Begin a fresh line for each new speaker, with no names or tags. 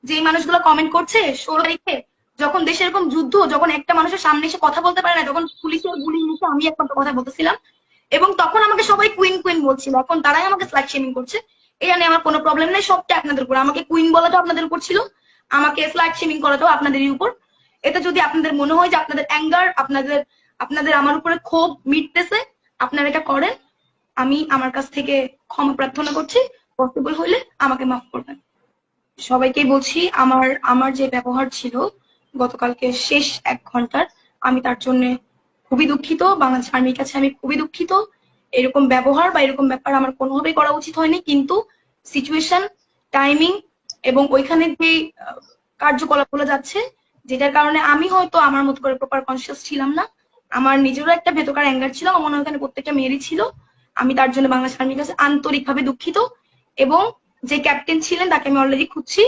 যে মানুষগুলো কমেন্ট করছে 16 তারিখে, যখন দেশে এরকম যুদ্ধ, যখন একটা মানুষের সামনে এসে কথা বলতে পারে না, যখন পুলিশের গুলি নিচে আমি একমাত্র কথা বলতেছিলাম, এবং তখন আমাকে সবাই কুইন কুইন বলছিল, এখন তারাই আমাকে স্লাট শেমিং করছে। এটা নিয়ে আমার কোনো প্রবলেম নেই, সবটা আপনাদের উপর। আমাকে কুইন বলাটাও আপনাদের উপর ছিল, আমাকে স্লাট শেমিং করাটাও আপনাদেরই উপর। এটা যদি আপনাদের মনে হয় যে আপনাদের অ্যাঙ্গার, আপনাদের আপনাদের আমার উপরে ক্ষোভ মিটতেছে, আপনারা এটা করেন। আমি আমার কাছ থেকে ক্ষমা প্রার্থনা করছি, পসিবল হলে আমাকে মাফ করবেন। সবাইকেই বলছি, আমার আমার যে ব্যবহার ছিল গতকালকে শেষ 1 ঘন্টার, আমি তার জন্য খুবই দুঃখিত। বাংলাদেশ আর্মির কাছে আমি খুবই দুঃখিত। এরকম ব্যবহার বা এরকম ব্যাপার আমার কোনোভাবেই করা উচিত হয়নি, কিন্তু সিচুয়েশন, টাইমিং এবং ওইখানে যে কার্যকলাপগুলো যাচ্ছে, যেটার কারণে আমি হয়তো আমার মতো করে প্রপার কনসিয়াস ছিলাম না। আমার নিজেরও একটা ভেতরকার অ্যাঙ্গার ছিল, আমার মনে হয় ওখানে প্রত্যেকটা মেয়েরই ছিল। আমি তার জন্য বাংলাদেশ আর্মির কাছে আন্তরিকভাবে দুঃখিত, এবং যে ক্যাপ্টেন ছিলেন তাকে আমি অলরেডি খুঁজছি।